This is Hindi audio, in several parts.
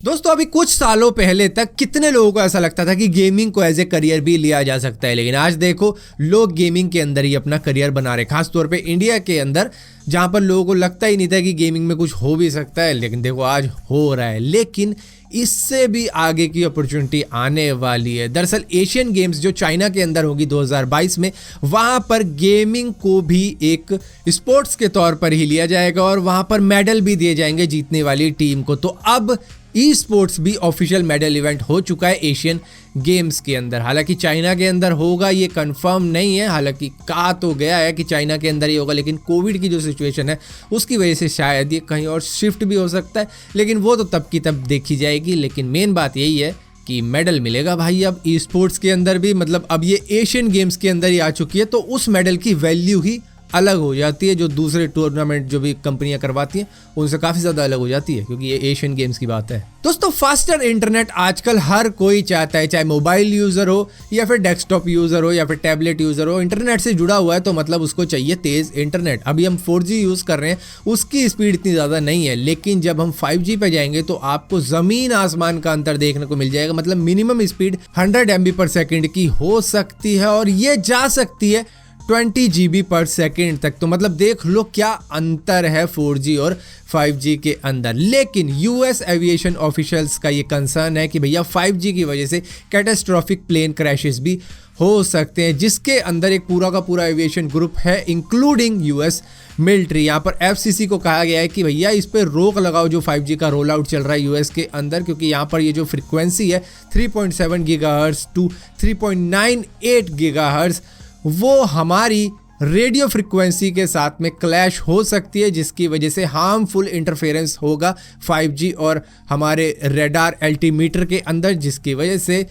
दोस्तों अभी कुछ सालों पहले तक कितने लोगों को ऐसा लगता था कि गेमिंग को एज ए करियर भी लिया जा सकता है, लेकिन आज देखो लोग गेमिंग के अंदर ही अपना करियर बना रहे, खासतौर पे इंडिया के अंदर जहां पर लोगों को लगता ही नहीं था कि गेमिंग में कुछ हो भी सकता है, लेकिन देखो आज हो रहा है। लेकिन इससे भी आगे की अपॉर्चुनिटी आने वाली है। दरअसल एशियन गेम्स जो चाइना के अंदर होगी 2022 में, वहां पर गेमिंग को भी एक स्पोर्ट्स के तौर पर ही लिया जाएगा और वहां पर मेडल भी दिए जाएंगे जीतने वाली टीम को। तो अब ई स्पोर्ट्स भी ऑफिशियल मेडल इवेंट हो चुका है एशियन गेम्स के अंदर। हालांकि चाइना के अंदर होगा ये कंफर्म नहीं है, हालांकि कहा तो गया है कि चाइना के अंदर ही होगा, लेकिन कोविड की जो सिचुएशन है उसकी वजह से शायद ये कहीं और शिफ्ट भी हो सकता है, लेकिन वो तो तब की तब देखी जाएगी। लेकिन मेन बात यही है कि मेडल मिलेगा भाई अब ई स्पोर्ट्स के अंदर भी, मतलब अब ये एशियन गेम्स के अंदर ही आ चुकी है, तो उस मेडल की वैल्यू ही अलग हो जाती है, जो दूसरे टूर्नामेंट जो भी कंपनियां करवाती हैं उनसे काफ़ी ज़्यादा अलग हो जाती है, क्योंकि ये एशियन गेम्स की बात है। दोस्तों फास्टर इंटरनेट आजकल हर कोई चाहता है, चाहे मोबाइल यूज़र हो या फिर डेस्कटॉप यूज़र हो या फिर टैबलेट यूज़र हो, इंटरनेट से जुड़ा हुआ है तो मतलब उसको चाहिए तेज़ इंटरनेट। अभी हम 4G यूज़ कर रहे हैं, उसकी स्पीड इतनी ज़्यादा नहीं है, लेकिन जब हम 5G पे जाएंगे तो आपको ज़मीन आसमान का अंतर देखने को मिल जाएगा। मतलब मिनिमम स्पीड 100 MB/s की हो सकती है और ये जा सकती है 20 GB/s तक। तो मतलब देख लो क्या अंतर है 4G और 5G के अंदर। लेकिन US एविएशन ऑफिशियल्स का ये कंसर्न है कि भैया 5G की वजह से कैटास्ट्रॉफिक प्लेन क्रैशेस भी हो सकते हैं, जिसके अंदर एक पूरा का पूरा एविएशन ग्रुप है इंक्लूडिंग US मिलिट्री। यहाँ पर FCC को कहा गया है कि भैया इस पर रोक लगाओ जो 5G का रोल आउट चल रहा है US के अंदर, क्योंकि यहाँ पर ये जो फ्रिक्वेंसी है 3.7 GHz टू 3.98 GHz वो हमारी रेडियो फ्रिक्वेंसी के साथ में क्लैश हो सकती है, जिसकी वजह से हार्मफुल इंटरफेरेंस होगा 5G और हमारे रडार अल्टीमीटर के अंदर, जिसकी वजह से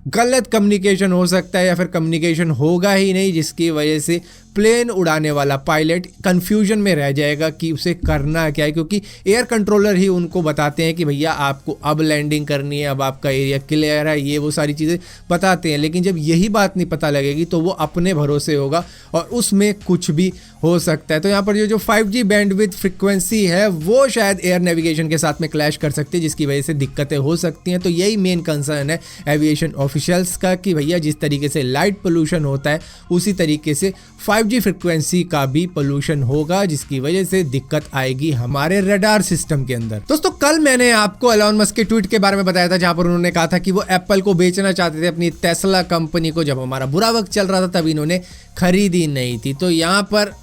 गलत कम्युनिकेशन हो सकता है या फिर कम्युनिकेशन होगा ही नहीं, जिसकी वजह से प्लेन उड़ाने वाला पायलट कंफ्यूजन में रह जाएगा कि उसे करना क्या है, क्योंकि एयर कंट्रोलर ही उनको बताते हैं कि भैया आपको अब लैंडिंग करनी है, अब आपका एरिया क्लियर है, ये वो सारी चीज़ें बताते हैं। लेकिन जब यही बात नहीं पता लगेगी तो वो अपने भरोसे होगा और उसमें कुछ भी हो सकता है। तो यहाँ पर जो 5G बैंडविड्थ फ्रिक्वेंसी है वो शायद एयर नेविगेशन के साथ में क्लैश कर सकती है, जिसकी वजह से दिक्कतें हो सकती हैं। तो यही मेन कंसर्न है एविएशन ऑफिशियल्स का कि भैया जिस तरीके से लाइट पोल्यूशन होता है उसी तरीके से 5G फ्रिक्वेंसी का भी पोल्यूशन होगा, जिसकी वजह से दिक्कत आएगी हमारे रडार सिस्टम के अंदर। दोस्तों कल मैंने आपको एलॉन मस्क के ट्वीट के बारे में बताया था, जहां पर उन्होंने कहा था कि वो एप्पल को बेचना चाहते थे, अपनी टेस्ला कंपनी को। जब हमारा बुरा वक्त चल रहा था तब इन्होंने खरीदी नहीं थी। तो यहाँ पर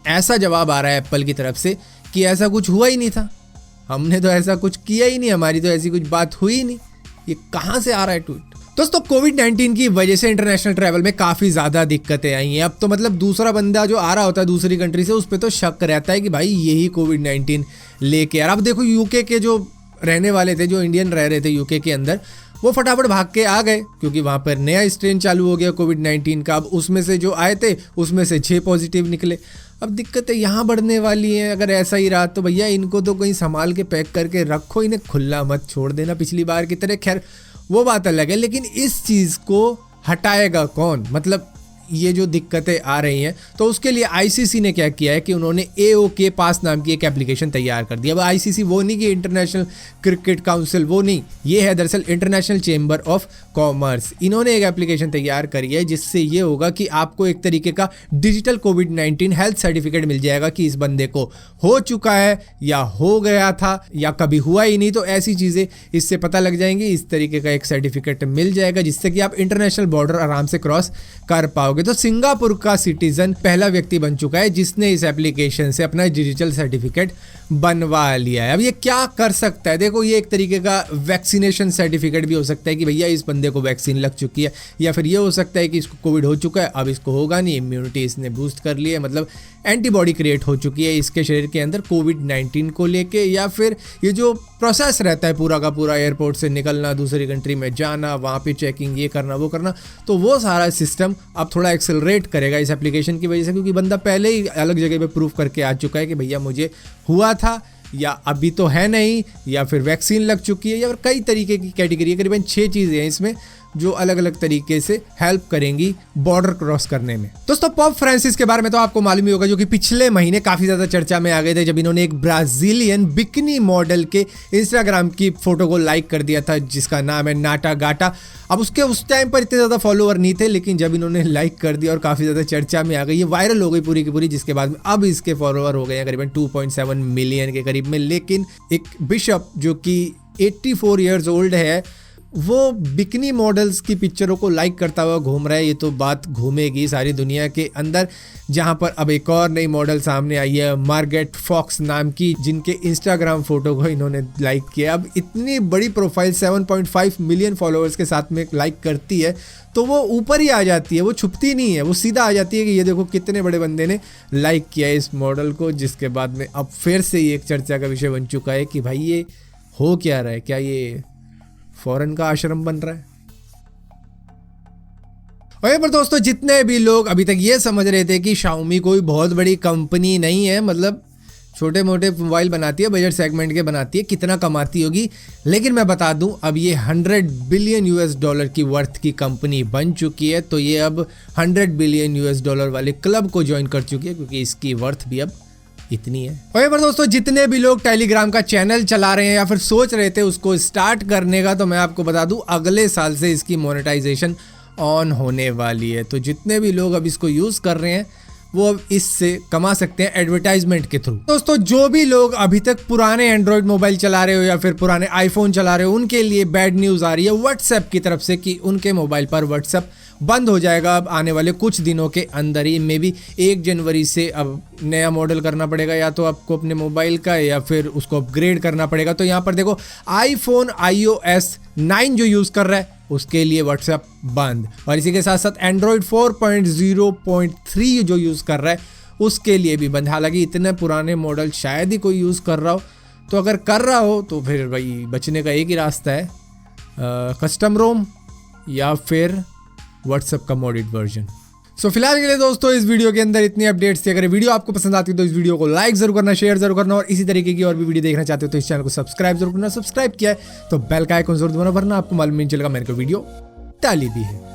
ऐसा जवाब आ रहा है एप्पल की तरफ से कि ऐसा कुछ हुआ ही नहीं था, हमने तो ऐसा कुछ किया ही नहीं, हमारी तो ऐसी कुछ बात हुई ही नहीं। ये कहाँ से आ रहा है ट्वीट? दोस्तों कोविड-19 की वजह से इंटरनेशनल ट्रैवल में काफ़ी ज़्यादा दिक्कतें आई हैं। अब तो मतलब दूसरा बंदा जो आ रहा होता है दूसरी कंट्री से, उस पर तो शक रहता है कि भाई यही कोविड-19 लेके यार। अब देखो यूके के जो रहने वाले थे, जो इंडियन रह रहे थे यूके के अंदर, वो फटाफट भाग के आ गए, क्योंकि वहाँ पर नया स्ट्रेन चालू हो गया कोविड-19 का। अब उसमें से जो आए थे उसमें से 6 पॉजिटिव निकले। अब दिक्कतें यहाँ बढ़ने वाली हैं। अगर ऐसा ही रहा तो भैया इनको तो कहीं संभाल के पैक करके रखो, इन्हें खुला मत छोड़ देना पिछली बार की तरह। खैर वो बात अलग है, लेकिन इस चीज़ को हटाएगा कौन? मतलब ये जो दिक्कतें आ रही हैं, तो उसके लिए आईसीसी ने क्या किया है कि उन्होंने AOK पास नाम की एक एप्लीकेशन तैयार कर दी। अब आईसीसी वो नहीं कि इंटरनेशनल क्रिकेट काउंसिल, वो नहीं, ये है दरअसल इंटरनेशनल चेंबर ऑफ कॉमर्स। इन्होंने एक एप्लीकेशन तैयार करी है जिससे ये होगा कि आपको एक तरीके का डिजिटल कोविड-19 हेल्थ सर्टिफिकेट मिल जाएगा कि इस बंदे को हो चुका है या हो गया था या कभी हुआ ही नहीं। तो ऐसी चीज़ें इससे पता लग जाएंगी। इस तरीके का एक सर्टिफिकेट मिल जाएगा जिससे कि आप इंटरनेशनल बॉर्डर आराम से क्रॉस कर पाओगे। तो सिंगापुर का सिटीजन पहला व्यक्ति बन चुका है जिसने इस एप्लीकेशन से अपना डिजिटल सर्टिफिकेट बनवा लिया है। अब ये क्या कर सकता है? देखो ये एक तरीके का वैक्सीनेशन सर्टिफिकेट भी हो सकता है कि भैया इस बंदे को वैक्सीन लग चुकी है, या फिर ये हो सकता है कि इसको कोविड हो चुका है, अब इसको होगा नहीं, इम्यूनिटी इसने बूस्ट कर ली है, मतलब एंटीबॉडी क्रिएट हो चुकी है इसके शरीर के अंदर कोविड-19 को लेके। या फिर ये जो प्रोसेस रहता है पूरा का पूरा, एयरपोर्ट से निकलना, दूसरी कंट्री में जाना, वहाँ पे चेकिंग, ये करना वो करना, तो वो सारा सिस्टम अब थोड़ा एक्सेलरेट करेगा इस एप्लीकेशन की वजह से, क्योंकि बंदा पहले ही अलग जगह पे प्रूफ करके आ चुका है कि भैया मुझे हुआ था, या अभी तो है नहीं, या फिर वैक्सीन लग चुकी है, या फिर कई तरीके की कैटेगरी, करीबन 6 चीज़ें हैं इसमें। जो अलग अलग तरीके से हेल्प करेंगी बॉर्डर क्रॉस करने में। दोस्तों पोप फ्रांसिस के बारे में तो आपको मालूम ही होगा, जो कि पिछले महीने काफी ज्यादा चर्चा में आ गए थे जब इन्होंने एक ब्राजीलियन बिकनी मॉडल के इंस्टाग्राम की फोटो को लाइक कर दिया था जिसका नाम है नाटा गाटा। अब उसके उस टाइम पर इतने ज्यादा फॉलोअर नहीं थे, लेकिन जब इन्होंने लाइक कर दिया और काफी ज्यादा चर्चा में आ गई, ये वायरल हो गई पूरी की पूरी, जिसके बाद में अब इसके फॉलोअर हो गए हैं करीबन 2.7 मिलियन के करीब में। लेकिन एक बिशप जो कि 84 इयर्स ओल्ड है, वो बिकनी मॉडल्स की पिक्चरों को लाइक करता हुआ घूम रहा है। ये तो बात घूमेगी सारी दुनिया के अंदर, जहां पर अब एक और नई मॉडल सामने आई है मार्गरेट फॉक्स नाम की, जिनके इंस्टाग्राम फोटो को इन्होंने लाइक किया। अब इतनी बड़ी प्रोफाइल 7.5 मिलियन फॉलोअर्स के साथ में लाइक करती है तो वो ऊपर ही आ जाती है, वो छुपती नहीं है, वो सीधा आ जाती है कि ये देखो कितने बड़े बंदे ने लाइक किया है इस मॉडल को। जिसके बाद में अब फिर से ये एक चर्चा का विषय बन चुका है कि भाई ये हो क्या रहा है, क्या ये फॉरेन का आश्रम बन रहा है। और पर दोस्तों जितने भी लोग अभी तक ये समझ रहे थे कि Xiaomi कोई बहुत बड़ी कंपनी नहीं है, मतलब छोटे मोटे मोबाइल बनाती है, बजट सेगमेंट के बनाती है, कितना कमाती होगी, लेकिन मैं बता दूं अब ये 100 बिलियन यूएस डॉलर की वर्थ की कंपनी बन चुकी है। तो ये अब 100 बिलियन यूएस डॉलर वाले क्लब को ज्वाइन कर चुकी है, क्योंकि इसकी वर्थ भी अब इतनी है। और पर दोस्तों जितने भी लोग टेलीग्राम का चैनल चला रहे हैं या फिर सोच रहे थे उसको स्टार्ट करने का, तो मैं आपको बता दूं अगले साल से इसकी मोनेटाइजेशन ऑन होने वाली है। तो जितने भी लोग अब इसको यूज कर रहे हैं वो अब इससे कमा सकते हैं एडवर्टाइजमेंट के थ्रू। दोस्तों जो भी लोग अभी तक पुराने एंड्रॉयड मोबाइल चला रहे हो या फिर पुराने आईफोन चला रहे हो, उनके लिए बैड न्यूज आ रही है व्हाट्सएप की तरफ से कि उनके मोबाइल पर व्हाट्सएप बंद हो जाएगा अब आने वाले कुछ दिनों के अंदर ही। मे बी 1 जनवरी से अब नया मॉडल करना पड़ेगा, या तो आपको अपने मोबाइल का या फिर उसको अपग्रेड करना पड़ेगा। तो यहाँ पर देखो आईफोन iOS 9 जो यूज़ कर रहा है उसके लिए व्हाट्सएप बंद, और इसी के साथ साथ एंड्रॉयड 4.0.3 जो यूज़ कर रहा है उसके लिए भी बंद। हालांकि इतने पुराने मॉडल शायद ही कोई यूज़ कर रहा हो, तो अगर कर रहा हो तो फिर भाई बचने का एक ही रास्ता है, कस्टम रोम या फिर व्हाट्सएप का मॉडिड वर्जन। सो फिलहाल के लिए दोस्तों इस वीडियो के अंदर इतनी अपडेट्स थी। अगर वीडियो आपको पसंद आती है तो इस वीडियो को लाइक जरूर करना, शेयर जरूर करना, और इसी तरीके की और भी वीडियो देखना चाहते हो तो इस चैनल को सब्सक्राइब जरूर करना। सब्सक्राइब किया है तो बेल का आइकन जरूर दबाना, वरना आपको मालूम नहीं चलेगा मैंने कोई वीडियो डाली भी है।